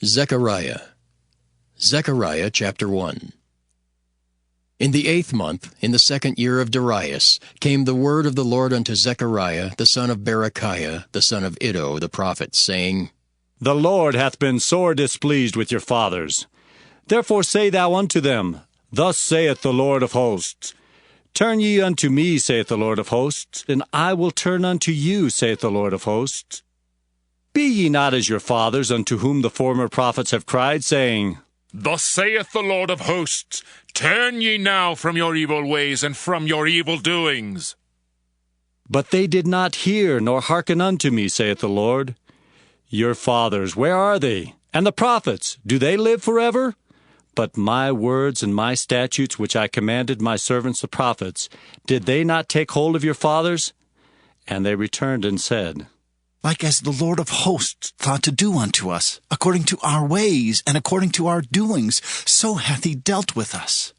Zechariah. Zechariah chapter 1. In the 8th month, in the 2nd year of Darius, came the word of the Lord unto Zechariah, the son of Berechiah, the son of Iddo, the prophet, saying, The Lord hath been sore displeased with your fathers. Therefore say thou unto them, Thus saith the Lord of hosts, Turn ye unto me, saith the Lord of hosts, and I will turn unto you, saith the Lord of hosts. Be ye not as your fathers, unto whom the former prophets have cried, saying, Thus saith the Lord of hosts, Turn ye now from your evil ways and from your evil doings. But they did not hear nor hearken unto me, saith the Lord. Your fathers, where are they? And the prophets, do they live forever? But my words and my statutes, which I commanded my servants the prophets, did they not take hold of your fathers? And they returned and said, Like as the Lord of hosts thought to do unto us, according to our ways and according to our doings, so hath he dealt with us.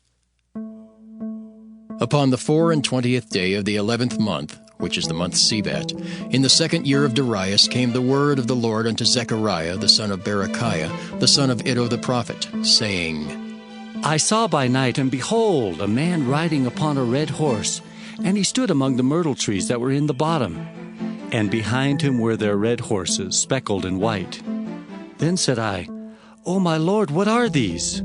Upon the 24th day of the 11th month, which is the month Sivat, in the 2nd year of Darius came the word of the Lord unto Zechariah, the son of Berechiah, the son of Iddo the prophet, saying, I saw by night, and behold, a man riding upon a red horse, and he stood among the myrtle trees that were in the bottom. And behind him were their red horses, speckled and white. Then said I, O my Lord, what are these?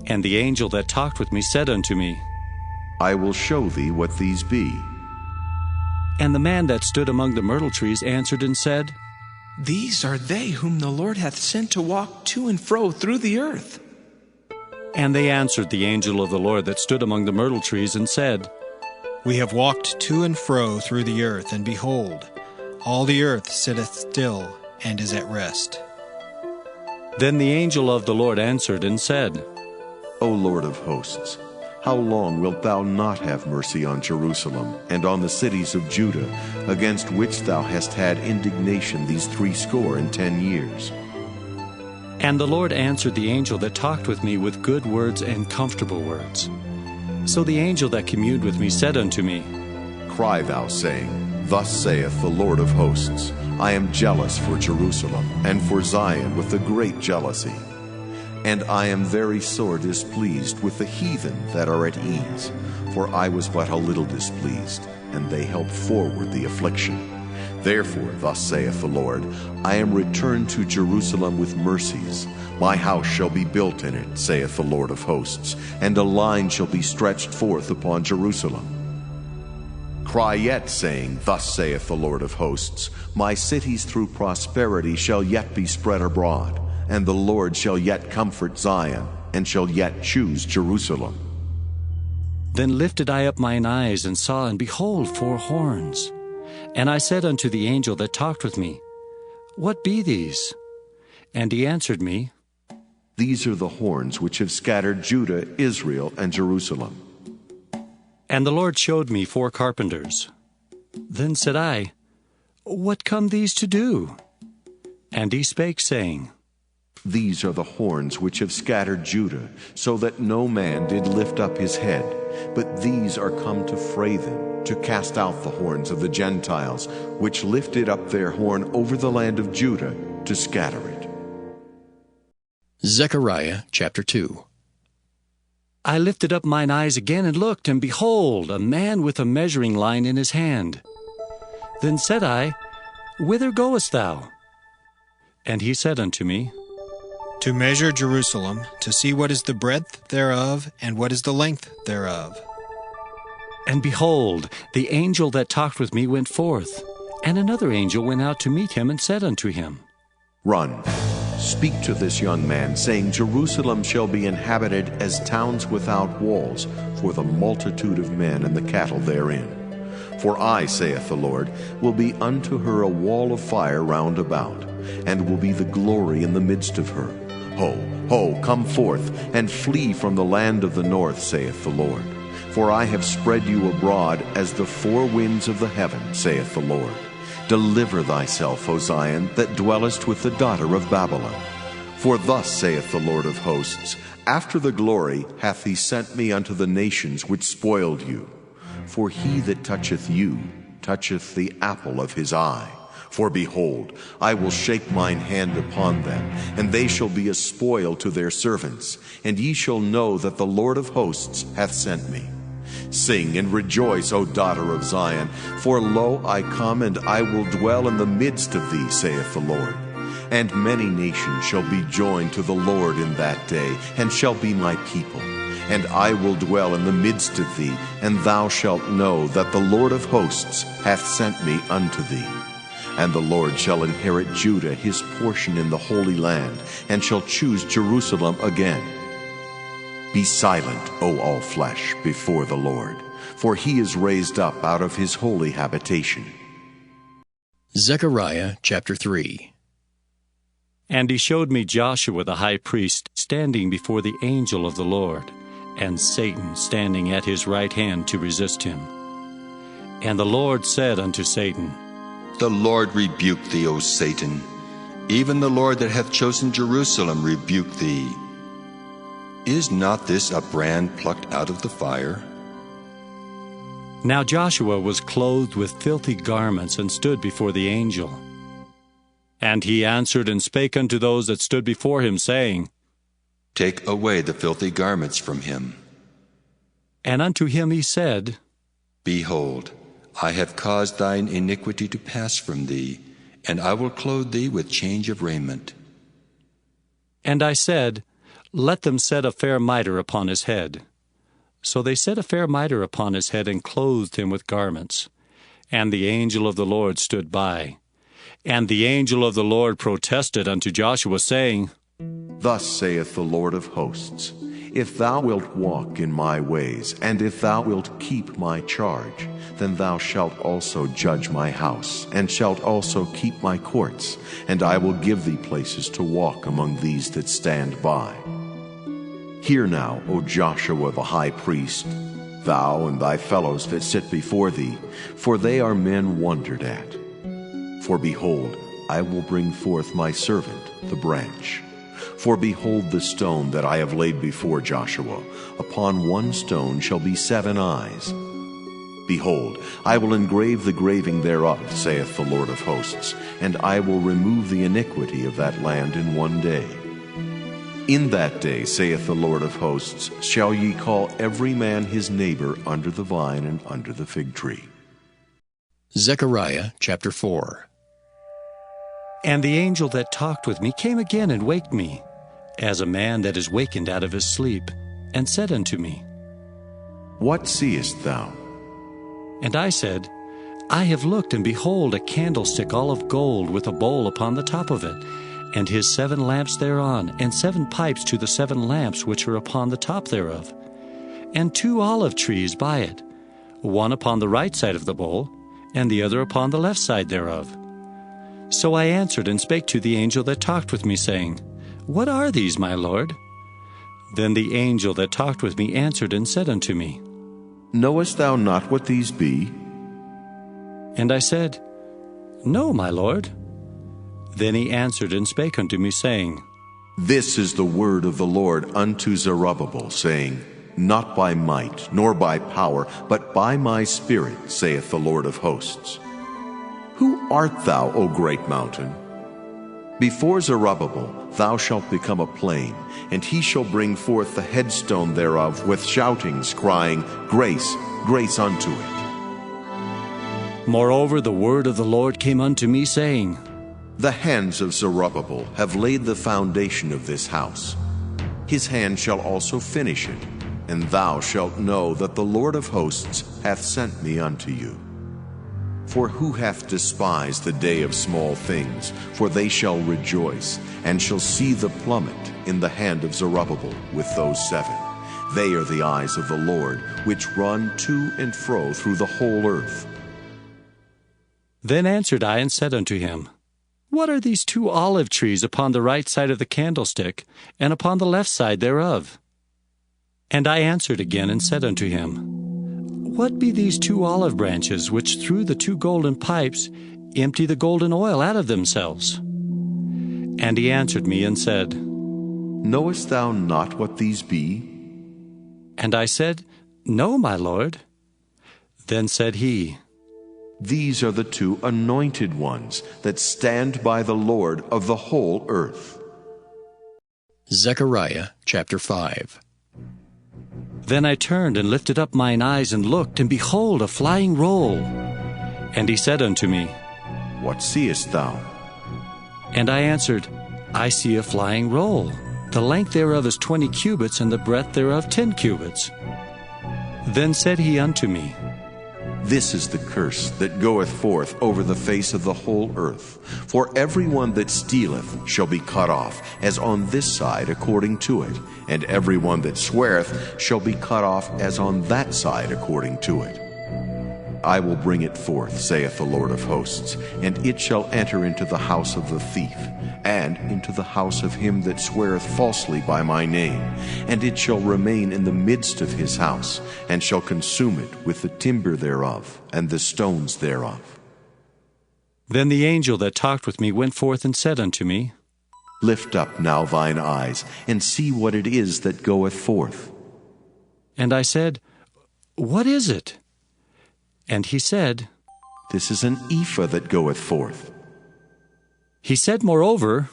And the angel that talked with me said unto me, I will show thee what these be. And the man that stood among the myrtle trees answered and said, These are they whom the Lord hath sent to walk to and fro through the earth. And they answered the angel of the Lord that stood among the myrtle trees and said, We have walked to and fro through the earth, and behold, all the earth sitteth still and is at rest. Then the angel of the Lord answered and said, O Lord of hosts, how long wilt thou not have mercy on Jerusalem and on the cities of Judah, against which thou hast had indignation these 60 years? And the Lord answered the angel that talked with me with good words and comfortable words. So the angel that communed with me said unto me, Cry thou, saying, Thus saith the Lord of hosts, I am jealous for Jerusalem and for Zion with a great jealousy. And I am very sore displeased with the heathen that are at ease, for I was but a little displeased, and they helped forward the affliction. Therefore, thus saith the Lord, I am returned to Jerusalem with mercies. My house shall be built in it, saith the Lord of hosts, and a line shall be stretched forth upon Jerusalem. Cry yet, saying, Thus saith the Lord of hosts, My cities through prosperity shall yet be spread abroad, and the Lord shall yet comfort Zion, and shall yet choose Jerusalem. Then lifted I up mine eyes, and saw, and behold, 4 horns. And I said unto the angel that talked with me, What be these? And he answered me, These are the horns which have scattered Judah, Israel, and Jerusalem. And the Lord showed me 4 carpenters. Then said I, What come these to do? And he spake, saying, These are the horns which have scattered Judah, so that no man did lift up his head. But these are come to fray them, to cast out the horns of the Gentiles, which lifted up their horn over the land of Judah, to scatter it. Zechariah chapter 2. I lifted up mine eyes again and looked, and behold, a man with a measuring line in his hand. Then said I, Whither goest thou? And he said unto me, To measure Jerusalem, to see what is the breadth thereof, and what is the length thereof. And behold, the angel that talked with me went forth, and another angel went out to meet him, and said unto him, Run, speak to this young man, saying, Jerusalem shall be inhabited as towns without walls, for the multitude of men and the cattle therein. For I, saith the Lord, will be unto her a wall of fire round about, and will be the glory in the midst of her. Ho, ho, come forth, and flee from the land of the north, saith the Lord. For I have spread you abroad as the 4 winds of the heaven, saith the Lord. Deliver thyself, O Zion, that dwellest with the daughter of Babylon. For thus saith the Lord of hosts, After the glory hath he sent me unto the nations which spoiled you. For he that toucheth you toucheth the apple of his eye. For behold, I will shake mine hand upon them, and they shall be a spoil to their servants, and ye shall know that the Lord of hosts hath sent me. Sing and rejoice, O daughter of Zion, for lo, I come, and I will dwell in the midst of thee, saith the Lord. And many nations shall be joined to the Lord in that day, and shall be my people. And I will dwell in the midst of thee, and thou shalt know that the Lord of hosts hath sent me unto thee. And the Lord shall inherit Judah his portion in the Holy Land, and shall choose Jerusalem again. Be silent, O all flesh, before the Lord, for he is raised up out of his holy habitation. Zechariah chapter 3. And he showed me Joshua the high priest standing before the angel of the Lord, and Satan standing at his right hand to resist him. And the Lord said unto Satan, The Lord rebuke thee, O Satan. Even the Lord that hath chosen Jerusalem rebuke thee. Is not this a brand plucked out of the fire? Now Joshua was clothed with filthy garments, and stood before the angel. And he answered and spake unto those that stood before him, saying, Take away the filthy garments from him. And unto him he said, Behold, I have caused thine iniquity to pass from thee, and I will clothe thee with change of raiment. And I said, Let them set a fair mitre upon his head. So they set a fair mitre upon his head, and clothed him with garments. And the angel of the Lord stood by. And the angel of the Lord protested unto Joshua, saying, Thus saith the Lord of hosts, If thou wilt walk in my ways, and if thou wilt keep my charge, then thou shalt also judge my house, and shalt also keep my courts, and I will give thee places to walk among these that stand by. Hear now, O Joshua the high priest, thou and thy fellows that sit before thee, for they are men wondered at. For behold, I will bring forth my servant, the branch. For behold the stone that I have laid before Joshua. Upon one stone shall be 7 eyes. Behold, I will engrave the graving thereof, saith the Lord of hosts, and I will remove the iniquity of that land in one day. In that day, saith the Lord of hosts, shall ye call every man his neighbor under the vine and under the fig tree. Zechariah chapter 4. And the angel that talked with me came again and waked me, as a man that is wakened out of his sleep, and said unto me, What seest thou? And I said, I have looked, and behold, a candlestick all of gold, with a bowl upon the top of it, and his 7 lamps thereon, and 7 pipes to the 7 lamps which are upon the top thereof, and 2 olive trees by it, one upon the right side of the bowl, and the other upon the left side thereof. So I answered and spake to the angel that talked with me, saying, What are these, my Lord? Then the angel that talked with me answered and said unto me, Knowest thou not what these be? And I said, No, my Lord. Then he answered and spake unto me, saying, This is the word of the Lord unto Zerubbabel, saying, Not by might, nor by power, but by my Spirit, saith the Lord of hosts. Who art thou, O great mountain? Before Zerubbabel thou shalt become a plain, and he shall bring forth the headstone thereof with shoutings, crying, Grace, grace unto it. Moreover, the word of the Lord came unto me, saying, The hands of Zerubbabel have laid the foundation of this house. His hand shall also finish it, and thou shalt know that the Lord of hosts hath sent me unto you. For who hath despised the day of small things? For they shall rejoice, and shall see the plummet in the hand of Zerubbabel with those 7. They are the eyes of the Lord, which run to and fro through the whole earth. Then answered I and said unto him, What are these 2 olive trees upon the right side of the candlestick, and upon the left side thereof? And I answered again and said unto him, What be these 2 olive branches, which through the 2 golden pipes empty the golden oil out of themselves? And he answered me and said, Knowest thou not what these be? And I said, No, my Lord. Then said he, These are the two anointed ones that stand by the Lord of the whole earth. Zechariah chapter 5. Then I turned and lifted up mine eyes and looked, and behold, a flying roll. And he said unto me, What seest thou? And I answered, I see a flying roll. The length thereof is 20 cubits, and the breadth thereof 10 cubits. Then said he unto me, This is the curse that goeth forth over the face of the whole earth. For every one that stealeth shall be cut off, as on this side according to it, and every one that sweareth shall be cut off, as on that side according to it. I will bring it forth, saith the Lord of hosts, and it shall enter into the house of the thief, and into the house of him that sweareth falsely by my name, and it shall remain in the midst of his house, and shall consume it with the timber thereof, and the stones thereof. Then the angel that talked with me went forth and said unto me, Lift up now thine eyes, and see what it is that goeth forth. And I said, What is it? And he said, This is an ephah that goeth forth. He said moreover,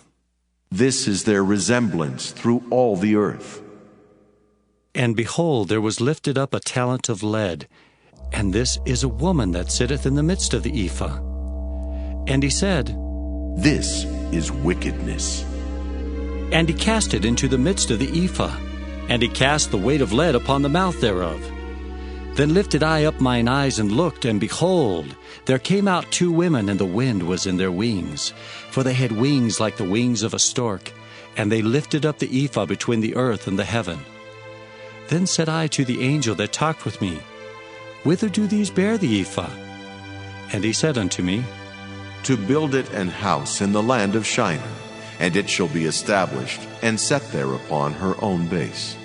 This is their resemblance through all the earth. And behold, there was lifted up a talent of lead, and this is a woman that sitteth in the midst of the ephah. And he said, This is wickedness. And he cast it into the midst of the ephah, and he cast the weight of lead upon the mouth thereof. Then lifted I up mine eyes and looked, and behold, there came out two women, and the wind was in their wings. For they had wings like the wings of a stork, and they lifted up the ephah between the earth and the heaven. Then said I to the angel that talked with me, Whither do these bear the ephah? And he said unto me, To build it an house in the land of Shinar, and it shall be established, and set there upon her own base.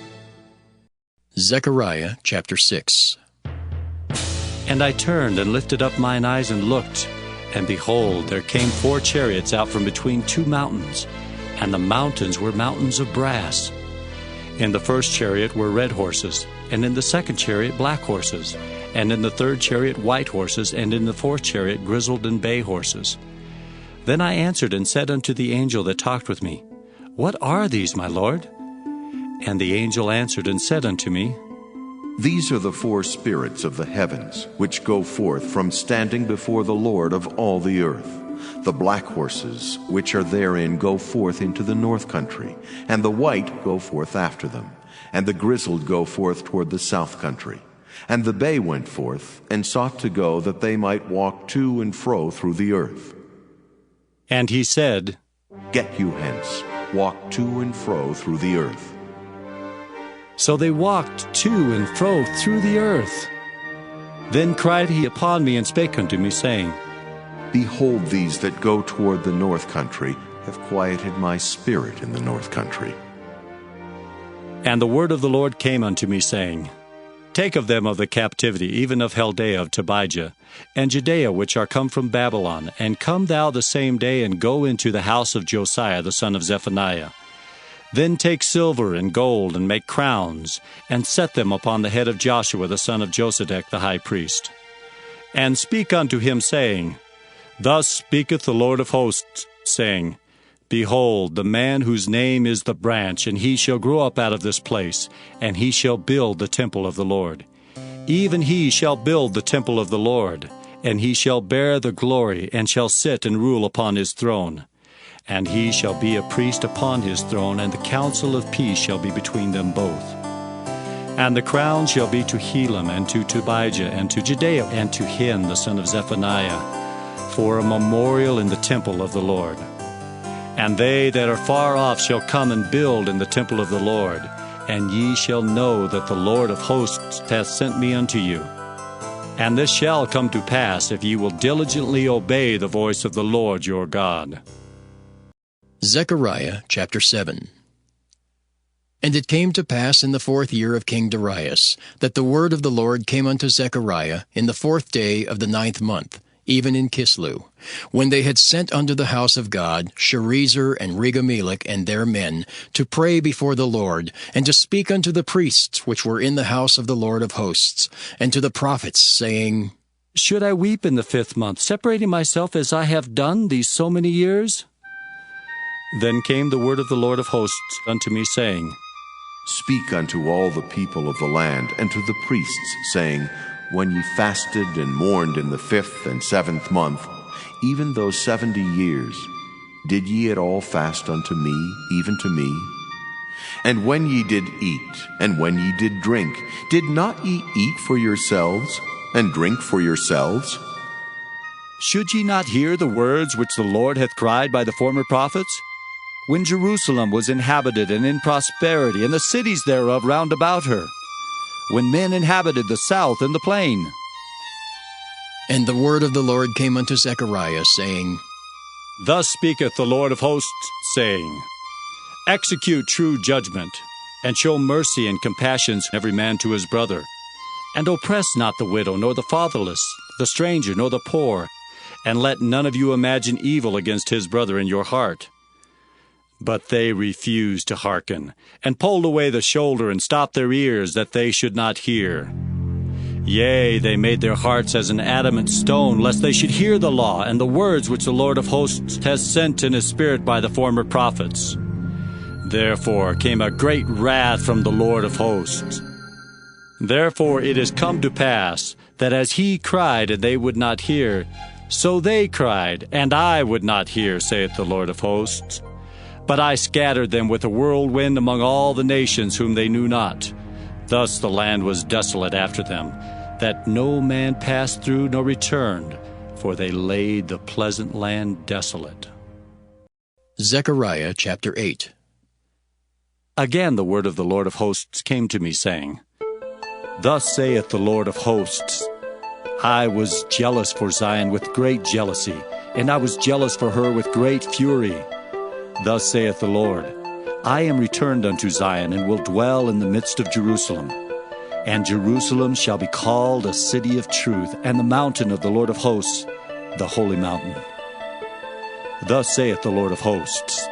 Zechariah chapter 6. And I turned and lifted up mine eyes and looked, and behold, there came 4 chariots out from between 2 mountains, and the mountains were mountains of brass. In the first chariot were red horses, and in the second chariot black horses, and in the third chariot white horses, and in the fourth chariot grizzled and bay horses. Then I answered and said unto the angel that talked with me, What are these, my Lord? And the angel answered and said unto me, These are the 4 spirits of the heavens, which go forth from standing before the Lord of all the earth. The black horses, which are therein, go forth into the north country, and the white go forth after them, and the grizzled go forth toward the south country. And the bay went forth, and sought to go, that they might walk to and fro through the earth. And he said, Get you hence, walk to and fro through the earth. So they walked to and fro through the earth. Then cried he upon me and spake unto me, saying, Behold, these that go toward the north country have quieted my spirit in the north country. And the word of the Lord came unto me, saying, Take of them of the captivity, even of Chaldea of Tobijah, and Judea, which are come from Babylon, and come thou the same day, and go into the house of Josiah the son of Zephaniah. Then take silver and gold, and make crowns, and set them upon the head of Joshua the son of Josedech the high priest. And speak unto him, saying, Thus speaketh the Lord of hosts, saying, Behold, the man whose name is the branch, and he shall grow up out of this place, and he shall build the temple of the Lord. Even he shall build the temple of the Lord, and he shall bear the glory, and shall sit and rule upon his throne. And he shall be a priest upon his throne, and the counsel of peace shall be between them both. And the crown shall be to Helam, and to Tobijah, and to Judea, and to Hin the son of Zephaniah, for a memorial in the temple of the Lord. And they that are far off shall come and build in the temple of the Lord, and ye shall know that the Lord of hosts hath sent me unto you. And this shall come to pass, if ye will diligently obey the voice of the Lord your God. Zechariah chapter 7. And it came to pass in the 4th year of King Darius, that the word of the Lord came unto Zechariah in the 4th day of the 9th month, even in Kislew, when they had sent unto the house of God Sherezer and Regamelech and their men, to pray before the Lord, and to speak unto the priests which were in the house of the Lord of hosts, and to the prophets, saying, Should I weep in the 5th month, separating myself as I have done these so many years? Then came the word of the Lord of hosts unto me, saying, Speak unto all the people of the land, and to the priests, saying, When ye fasted and mourned in the 5th and 7th month, even those 70 years, did ye at all fast unto me, even to me? And when ye did eat, and when ye did drink, did not ye eat for yourselves, and drink for yourselves? Should ye not hear the words which the Lord hath cried by the former prophets? When Jerusalem was inhabited and in prosperity, and the cities thereof round about her, when men inhabited the south and the plain. And the word of the Lord came unto Zechariah, saying, Thus speaketh the Lord of hosts, saying, Execute true judgment, and show mercy and compassion every man to his brother, and oppress not the widow, nor the fatherless, the stranger, nor the poor, and let none of you imagine evil against his brother in your heart. But they refused to hearken, and pulled away the shoulder, and stopped their ears, that they should not hear. Yea, they made their hearts as an adamant stone, lest they should hear the law, and the words which the Lord of hosts has sent in his spirit by the former prophets. Therefore came a great wrath from the Lord of hosts. Therefore it is come to pass, that as he cried, and they would not hear, so they cried, and I would not hear, saith the Lord of hosts. But I scattered them with a whirlwind among all the nations whom they knew not. Thus the land was desolate after them, that no man passed through nor returned, for they laid the pleasant land desolate. Zechariah chapter 8. Again the word of the Lord of hosts came to me, saying, Thus saith the Lord of hosts, I was jealous for Zion with great jealousy, and I was jealous for her with great fury. Thus saith the Lord, I am returned unto Zion, and will dwell in the midst of Jerusalem. And Jerusalem shall be called a city of truth, and the mountain of the Lord of hosts, the holy mountain. Thus saith the Lord of hosts,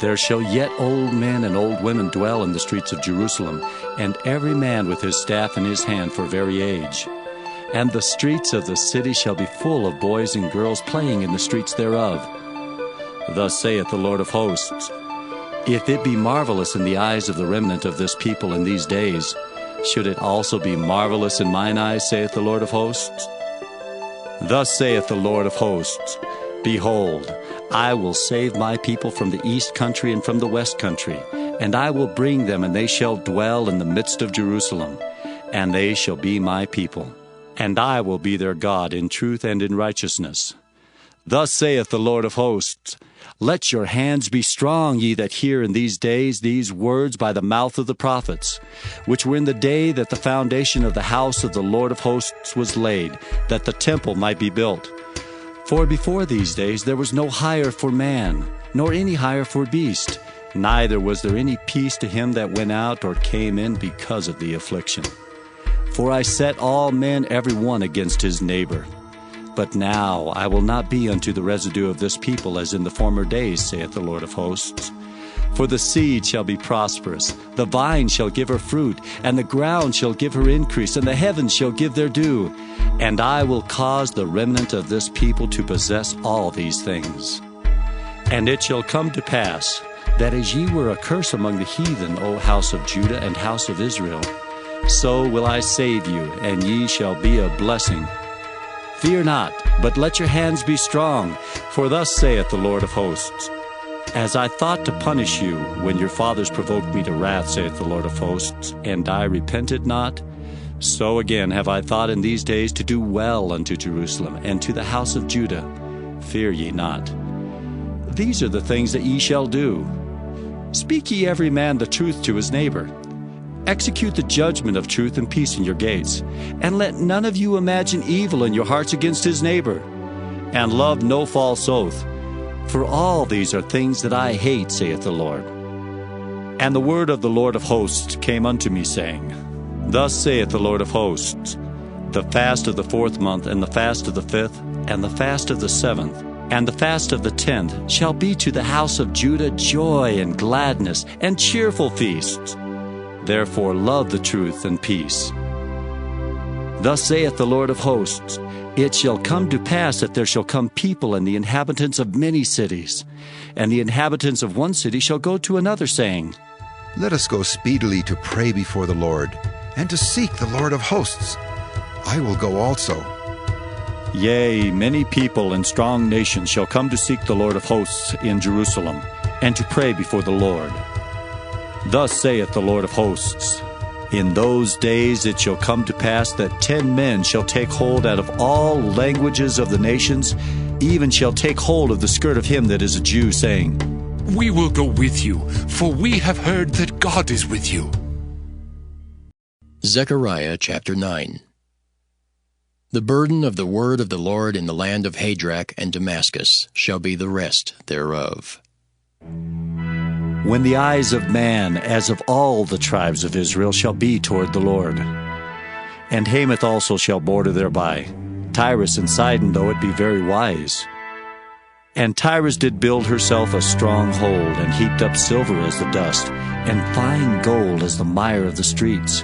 There shall yet old men and old women dwell in the streets of Jerusalem, and every man with his staff in his hand for very age. And the streets of the city shall be full of boys and girls playing in the streets thereof. Thus saith the Lord of hosts, If it be marvelous in the eyes of the remnant of this people in these days, should it also be marvelous in mine eyes, saith the Lord of hosts? Thus saith the Lord of hosts, Behold, I will save my people from the east country and from the west country, and I will bring them, and they shall dwell in the midst of Jerusalem, and they shall be my people, and I will be their God in truth and in righteousness. Thus saith the Lord of hosts, Let your hands be strong, ye that hear in these days these words by the mouth of the prophets, which were in the day that the foundation of the house of the Lord of hosts was laid, that the temple might be built. For before these days there was no hire for man, nor any hire for beast, neither was there any peace to him that went out or came in because of the affliction. For I set all men every one against his neighbor. But now I will not be unto the residue of this people as in the former days, saith the Lord of hosts. For the seed shall be prosperous, the vine shall give her fruit, and the ground shall give her increase, and the heavens shall give their dew. And I will cause the remnant of this people to possess all these things. And it shall come to pass, that as ye were a curse among the heathen, O house of Judah and house of Israel, so will I save you, and ye shall be a blessing. Fear not, but let your hands be strong, for thus saith the Lord of hosts, As I thought to punish you when your fathers provoked me to wrath, saith the Lord of hosts, and I repented not, so again have I thought in these days to do well unto Jerusalem and to the house of Judah. Fear ye not. These are the things that ye shall do. Speak ye every man the truth to his neighbor. Execute the judgment of truth and peace in your gates, and let none of you imagine evil in your hearts against his neighbor. And love no false oath, for all these are things that I hate, saith the Lord. And the word of the Lord of hosts came unto me, saying, Thus saith the Lord of hosts, The fast of the 4th month, and the fast of the 5th, and the fast of the 7th, and the fast of the 10th shall be to the house of Judah joy and gladness and cheerful feasts. Therefore love the truth and peace. Thus saith the Lord of hosts, It shall come to pass that there shall come people and the inhabitants of many cities, and the inhabitants of one city shall go to another, saying, Let us go speedily to pray before the Lord, and to seek the Lord of hosts. I will go also. Yea, many people and strong nations shall come to seek the Lord of hosts in Jerusalem, and to pray before the Lord. Thus saith the Lord of hosts, In those days it shall come to pass that 10 men shall take hold out of all languages of the nations, even shall take hold of the skirt of him that is a Jew, saying, We will go with you, for we have heard that God is with you. Zechariah chapter 9. The burden of the word of the Lord in the land of Hadrach and Damascus shall be the rest thereof. When the eyes of man, as of all the tribes of Israel, shall be toward the Lord. And Hamath also shall border thereby, Tyrus and Sidon, though it be very wise. And Tyrus did build herself a strong hold, and heaped up silver as the dust, and fine gold as the mire of the streets.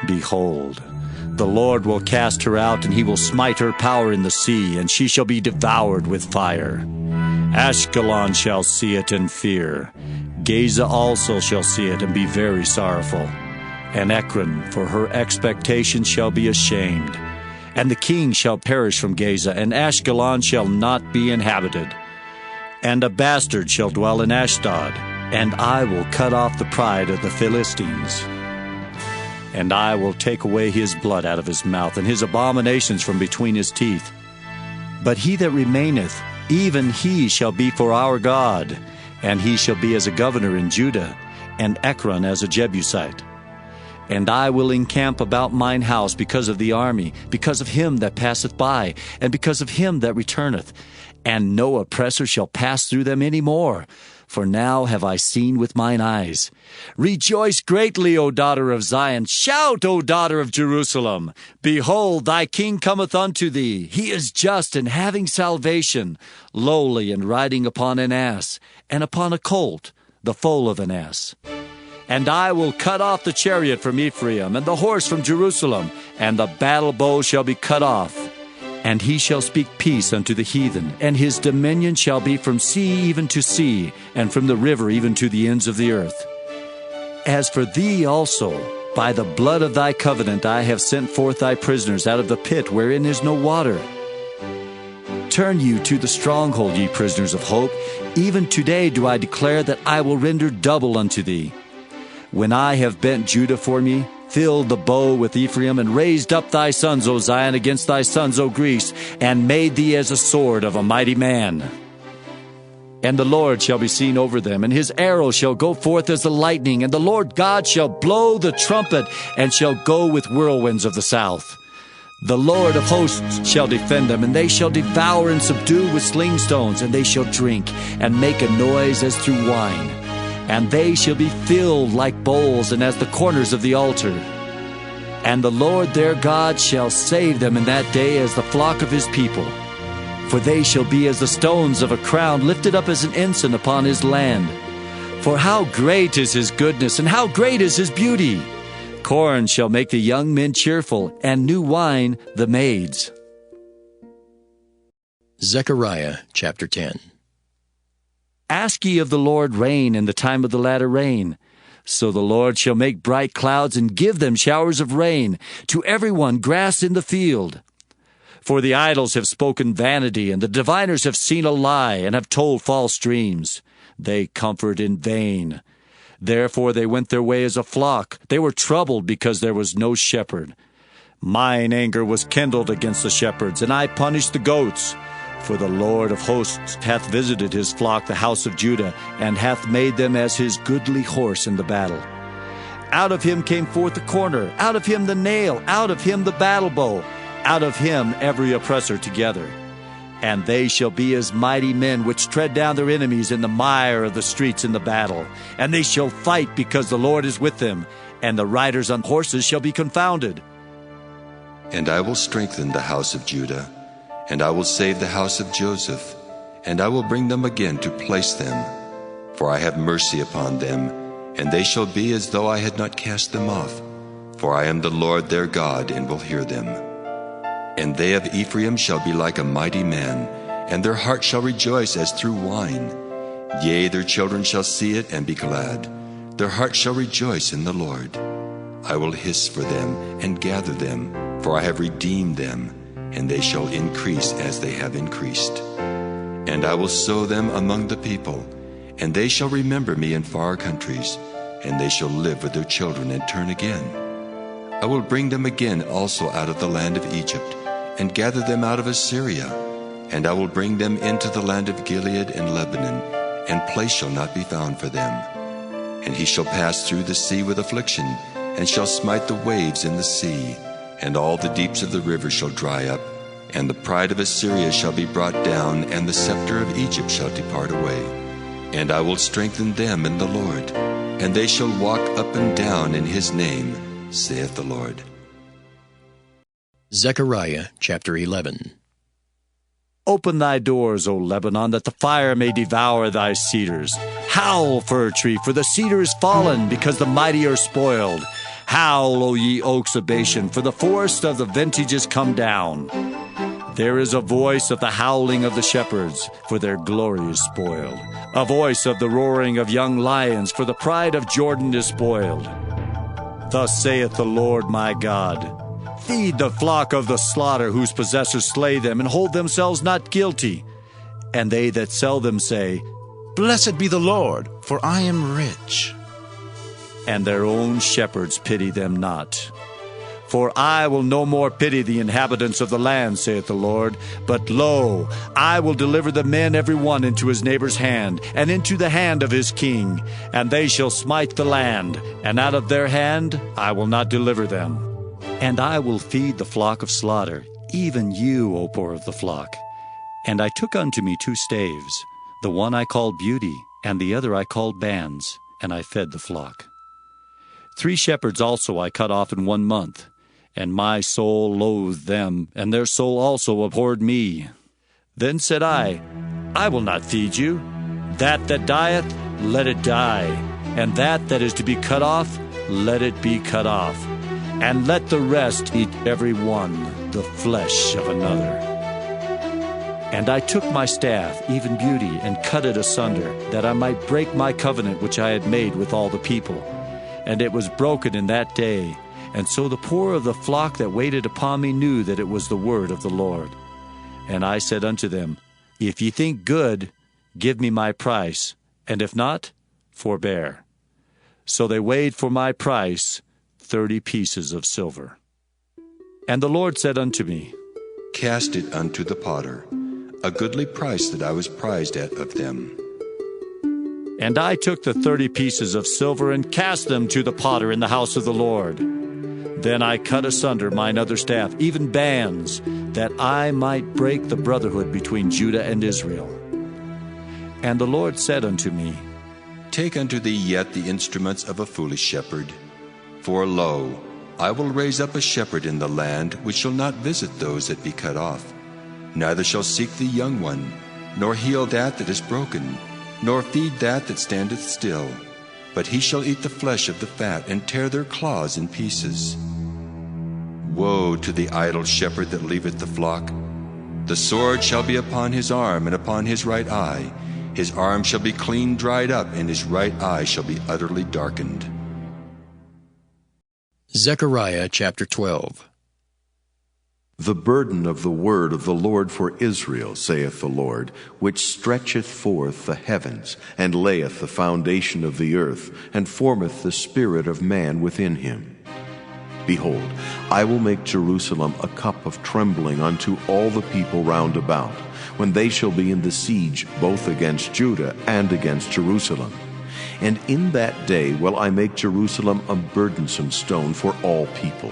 Behold, the Lord will cast her out, and he will smite her power in the sea, and she shall be devoured with fire. Ashkelon shall see it and fear. Gaza also shall see it and be very sorrowful. And Ekron, for her expectation, shall be ashamed. And the king shall perish from Gaza, and Ashkelon shall not be inhabited. And a bastard shall dwell in Ashdod, and I will cut off the pride of the Philistines. And I will take away his blood out of his mouth, and his abominations from between his teeth. But he that remaineth, even he shall be for our God, and he shall be as a governor in Judah, and Ekron as a Jebusite. And I will encamp about mine house because of the army, because of him that passeth by, and because of him that returneth. And no oppressor shall pass through them any more. For now have I seen with mine eyes. Rejoice greatly, O daughter of Zion. Shout, O daughter of Jerusalem. Behold, thy king cometh unto thee. He is just and having salvation, lowly and riding upon an ass, and upon a colt, the foal of an ass. And I will cut off the chariot from Ephraim, and the horse from Jerusalem, and the battle bow shall be cut off. And he shall speak peace unto the heathen, and his dominion shall be from sea even to sea, and from the river even to the ends of the earth. As for thee also, by the blood of thy covenant I have sent forth thy prisoners out of the pit wherein is no water. Turn you to the stronghold, ye prisoners of hope. Even today do I declare that I will render double unto thee. When I have bent Judah for me, filled the bow with Ephraim, and raised up thy sons, O Zion, against thy sons, O Greece, and made thee as a sword of a mighty man. And the Lord shall be seen over them, and his arrow shall go forth as the lightning, and the Lord God shall blow the trumpet, and shall go with whirlwinds of the south. The Lord of hosts shall defend them, and they shall devour and subdue with sling stones, and they shall drink, and make a noise as through wine. And they shall be filled like bowls, and as the corners of the altar. And the Lord their God shall save them in that day as the flock of his people. For they shall be as the stones of a crown, lifted up as an ensign upon his land. For how great is his goodness, and how great is his beauty! Corn shall make the young men cheerful, and new wine the maids. Zechariah chapter 10. Ask ye of the Lord rain in the time of the latter rain. So the Lord shall make bright clouds, and give them showers of rain, to every one grass in the field. For the idols have spoken vanity, and the diviners have seen a lie, and have told false dreams. They comfort in vain. Therefore they went their way as a flock. They were troubled because there was no shepherd. Mine anger was kindled against the shepherds, and I punished the goats. For the Lord of hosts hath visited his flock, the house of Judah, and hath made them as his goodly horse in the battle. Out of him came forth the corner, out of him the nail, out of him the battle bow, out of him every oppressor together. And they shall be as mighty men which tread down their enemies in the mire of the streets in the battle. And they shall fight because the Lord is with them, and the riders on horses shall be confounded. And I will strengthen the house of Judah, and I will save the house of Joseph, and I will bring them again to place them. For I have mercy upon them, and they shall be as though I had not cast them off. For I am the Lord their God, and will hear them. And they of Ephraim shall be like a mighty man, and their heart shall rejoice as through wine. Yea, their children shall see it and be glad. Their heart shall rejoice in the Lord. I will hiss for them and gather them, for I have redeemed them, and they shall increase as they have increased. And I will sow them among the people, and they shall remember me in far countries, and they shall live with their children and turn again. I will bring them again also out of the land of Egypt, and gather them out of Assyria. And I will bring them into the land of Gilead and Lebanon, and place shall not be found for them. And he shall pass through the sea with affliction, and shall smite the waves in the sea, and all the deeps of the river shall dry up, and the pride of Assyria shall be brought down, and the scepter of Egypt shall depart away. And I will strengthen them in the Lord, and they shall walk up and down in his name, saith the Lord. Zechariah chapter 11. Open thy doors, O Lebanon, that the fire may devour thy cedars. Howl, fir tree, for the cedar is fallen, because the mighty are spoiled. Howl, O ye oaks of Bashan, for the forest of the vintage is come down. There is a voice of the howling of the shepherds, for their glory is spoiled. A voice of the roaring of young lions, for the pride of Jordan is spoiled. Thus saith the Lord my God, feed the flock of the slaughter, whose possessors slay them, and hold themselves not guilty. And they that sell them say, Blessed be the Lord, for I am rich. And their own shepherds pity them not. For I will no more pity the inhabitants of the land, saith the Lord. But lo, I will deliver the men every one into his neighbor's hand, and into the hand of his king. And they shall smite the land, and out of their hand I will not deliver them. And I will feed the flock of slaughter, even you, O poor of the flock. And I took unto me 2 staves, the one I called Beauty, and the other I called Bands, and I fed the flock. 3 shepherds also I cut off in 1 month, and my soul loathed them, and their soul also abhorred me. Then said I will not feed you. That dieth, let it die, and that is to be cut off, let it be cut off. And let the rest eat every one the flesh of another. And I took my staff, even Beauty, and cut it asunder, that I might break my covenant which I had made with all the people. And it was broken in that day. And so the poor of the flock that waited upon me knew that it was the word of the Lord. And I said unto them, If ye think good, give me my price, and if not, forbear. So they weighed for my price 30 pieces of silver. And the Lord said unto me, Cast it unto the potter, a goodly price that I was prized at of them. And I took the 30 pieces of silver, and cast them to the potter in the house of the Lord. Then I cut asunder mine other staff, even Bands, that I might break the brotherhood between Judah and Israel. And the Lord said unto me, Take unto thee yet the instruments of a foolish shepherd. For lo, I will raise up a shepherd in the land, which shall not visit those that be cut off, neither shall seek the young one, nor heal that is broken, nor feed that standeth still. But he shall eat the flesh of the fat, and tear their claws in pieces. Woe to the idle shepherd that leaveth the flock! The sword shall be upon his arm, and upon his right eye. His arm shall be clean dried up, and his right eye shall be utterly darkened. Zechariah chapter 12. The burden of the word of the Lord for Israel, saith the Lord, which stretcheth forth the heavens, and layeth the foundation of the earth, and formeth the spirit of man within him. Behold, I will make Jerusalem a cup of trembling unto all the people round about, when they shall be in the siege both against Judah and against Jerusalem. And in that day will I make Jerusalem a burdensome stone for all people.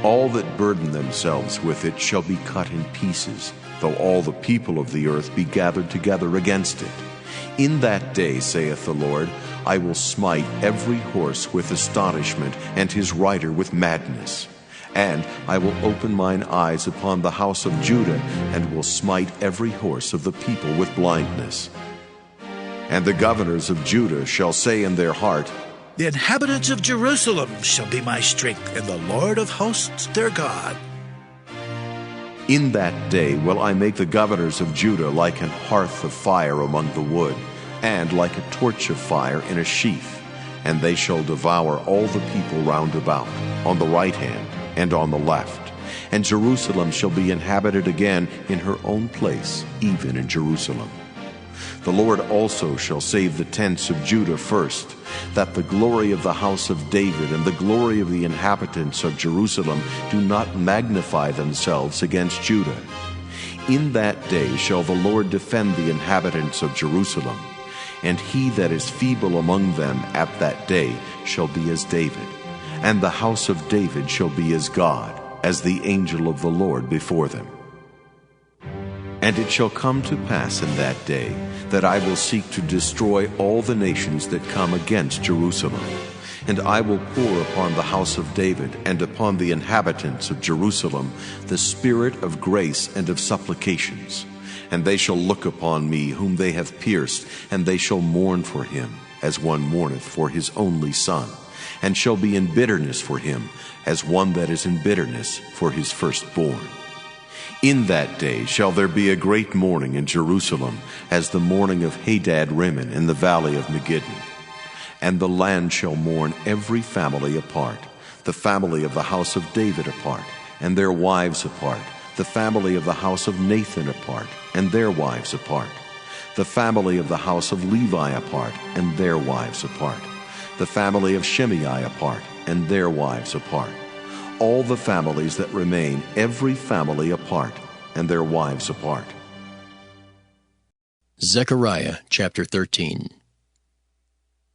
All that burden themselves with it shall be cut in pieces, though all the people of the earth be gathered together against it. In that day, saith the Lord, I will smite every horse with astonishment, and his rider with madness. And I will open mine eyes upon the house of Judah, and will smite every horse of the people with blindness. And the governors of Judah shall say in their heart, The inhabitants of Jerusalem shall be my strength, and the Lord of hosts their God. In that day will I make the governors of Judah like an hearth of fire among the wood, and like a torch of fire in a sheath, and they shall devour all the people round about, on the right hand and on the left. And Jerusalem shall be inhabited again in her own place, even in Jerusalem. The Lord also shall save the tents of Judah first, that the glory of the house of David and the glory of the inhabitants of Jerusalem do not magnify themselves against Judah. In that day shall the Lord defend the inhabitants of Jerusalem, and he that is feeble among them at that day shall be as David, and the house of David shall be as God, as the angel of the Lord before them. And it shall come to pass in that day that I will seek to destroy all the nations that come against Jerusalem. And I will pour upon the house of David and upon the inhabitants of Jerusalem the spirit of grace and of supplications. And they shall look upon me whom they have pierced, and they shall mourn for him, as one mourneth for his only son, and shall be in bitterness for him, as one that is in bitterness for his firstborn. In that day shall there be a great mourning in Jerusalem, as the mourning of Hadad-rimmon in the valley of Megiddon. And the land shall mourn every family apart, the family of the house of David apart, and their wives apart, the family of the house of Nathan apart, and their wives apart, the family of the house of Levi apart, and their wives apart, the family of Shimei apart, and their wives apart, all the families that remain, every family apart, and their wives apart. Zechariah chapter 13.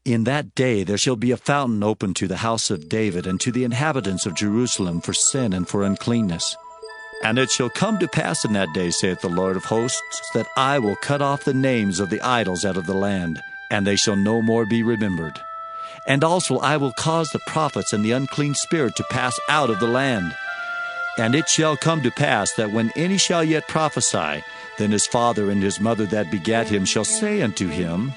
In that day there shall be a fountain opened to the house of David and to the inhabitants of Jerusalem for sin and for uncleanness. And it shall come to pass in that day, saith the Lord of hosts, that I will cut off the names of the idols out of the land, and they shall no more be remembered. And also I will cause the prophets and the unclean spirit to pass out of the land. And it shall come to pass that when any shall yet prophesy, then his father and his mother that begat him shall say unto him,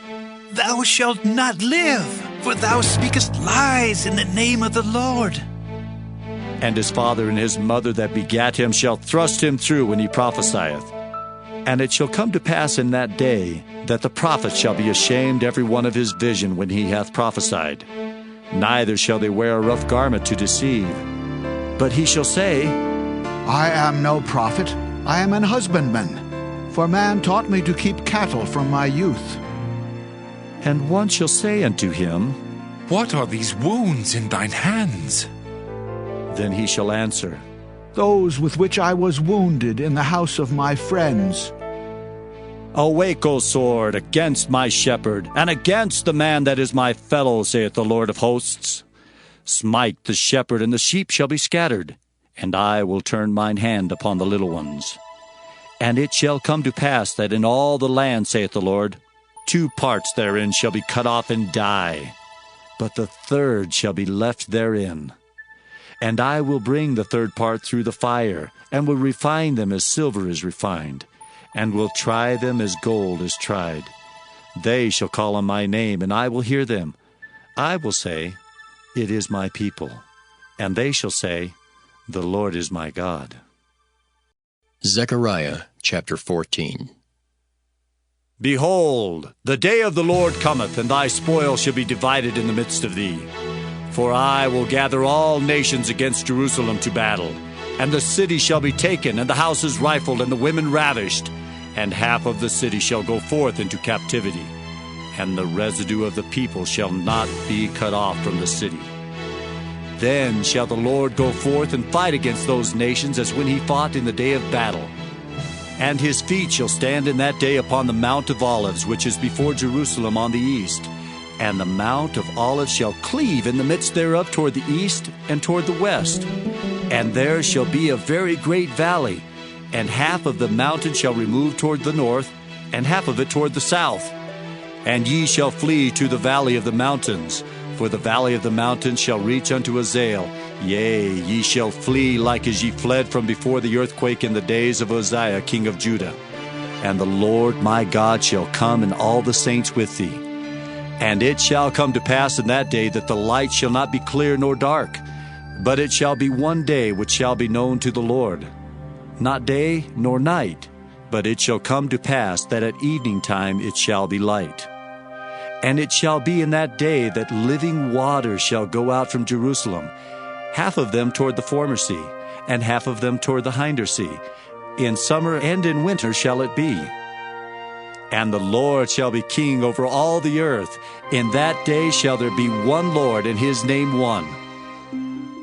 Thou shalt not live, for thou speakest lies in the name of the Lord. And his father and his mother that begat him shall thrust him through when he prophesieth. And it shall come to pass in that day that the prophet shall be ashamed every one of his vision when he hath prophesied. Neither shall they wear a rough garment to deceive. But he shall say, I am no prophet, I am an husbandman, for man taught me to keep cattle from my youth. And one shall say unto him, What are these wounds in thine hands? Then he shall answer, Those with which I was wounded in the house of my friends. Awake, O sword, against my shepherd, and against the man that is my fellow, saith the Lord of hosts. Smite the shepherd, and the sheep shall be scattered, and I will turn mine hand upon the little ones. And it shall come to pass that in all the land, saith the Lord, 2 parts therein shall be cut off and die, but the third shall be left therein. And I will bring the third part through the fire, and will refine them as silver is refined, and will try them as gold is tried. They shall call on my name, and I will hear them. I will say, It is my people. And they shall say, The Lord is my God. Zechariah chapter 14. Behold, the day of the Lord cometh, and thy spoil shall be divided in the midst of thee. For I will gather all nations against Jerusalem to battle, and the city shall be taken, and the houses rifled, and the women ravished, and half of the city shall go forth into captivity, and the residue of the people shall not be cut off from the city. Then shall the Lord go forth and fight against those nations as when he fought in the day of battle. And his feet shall stand in that day upon the Mount of Olives, which is before Jerusalem on the east. And the Mount of Olives shall cleave in the midst thereof toward the east and toward the west. And there shall be a very great valley, and half of the mountain shall remove toward the north, and half of it toward the south. And ye shall flee to the valley of the mountains, for the valley of the mountains shall reach unto Azael. Yea, ye shall flee like as ye fled from before the earthquake in the days of Uzziah king of Judah. And the Lord my God shall come, and all the saints with thee. And it shall come to pass in that day that the light shall not be clear nor dark, but it shall be one day which shall be known to the Lord, not day nor night, but it shall come to pass that at evening time it shall be light. And it shall be in that day that living waters shall go out from Jerusalem, half of them toward the former sea, and half of them toward the hinder sea. In summer and in winter shall it be. And the Lord shall be king over all the earth. In that day shall there be one Lord, and his name one.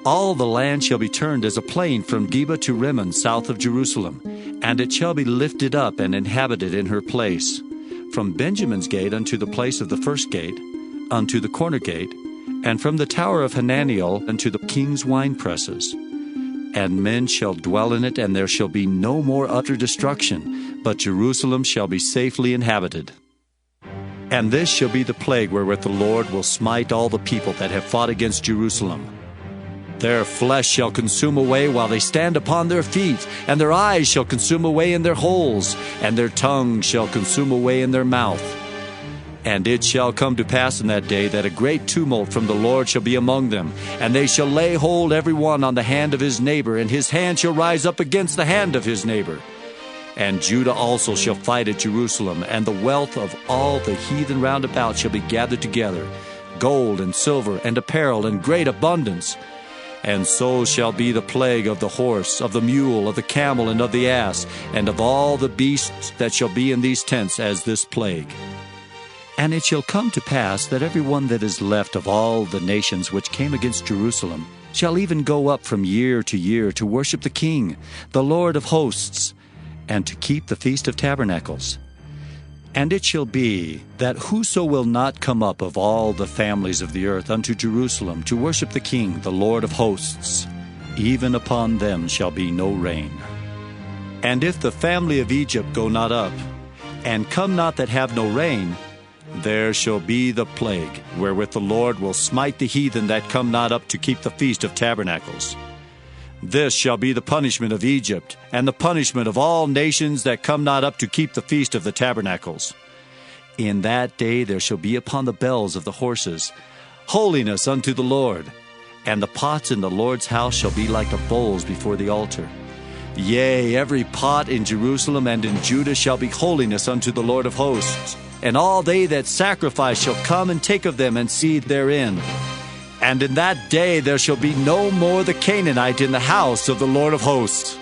All the land shall be turned as a plain from Geba to Rimmon, south of Jerusalem, and it shall be lifted up and inhabited in her place, from Benjamin's gate unto the place of the first gate, unto the corner gate, and from the tower of Hananiel unto the king's winepresses. And men shall dwell in it, and there shall be no more utter destruction, but Jerusalem shall be safely inhabited. And this shall be the plague wherewith the Lord will smite all the people that have fought against Jerusalem. Their flesh shall consume away while they stand upon their feet, and their eyes shall consume away in their holes, and their tongue shall consume away in their mouth. And it shall come to pass in that day that a great tumult from the Lord shall be among them, and they shall lay hold every one on the hand of his neighbor, and his hand shall rise up against the hand of his neighbor. And Judah also shall fight at Jerusalem, and the wealth of all the heathen round about shall be gathered together, gold and silver and apparel in great abundance. And so shall be the plague of the horse, of the mule, of the camel, and of the ass, and of all the beasts that shall be in these tents as this plague. And it shall come to pass that every one that is left of all the nations which came against Jerusalem shall even go up from year to worship the King, the Lord of hosts, and to keep the Feast of Tabernacles. And it shall be that whoso will not come up of all the families of the earth unto Jerusalem to worship the King, the Lord of hosts, even upon them shall be no rain. And if the family of Egypt go not up, and come not that have no rain, there shall be the plague, wherewith the Lord will smite the heathen that come not up to keep the Feast of Tabernacles. This shall be the punishment of Egypt, and the punishment of all nations that come not up to keep the Feast of the Tabernacles. In that day there shall be upon the bells of the horses holiness unto the Lord, and the pots in the Lord's house shall be like the bowls before the altar. Yea, every pot in Jerusalem and in Judah shall be holiness unto the Lord of hosts, and all they that sacrifice shall come and take of them and seethe therein. And in that day there shall be no more the Canaanite in the house of the Lord of hosts.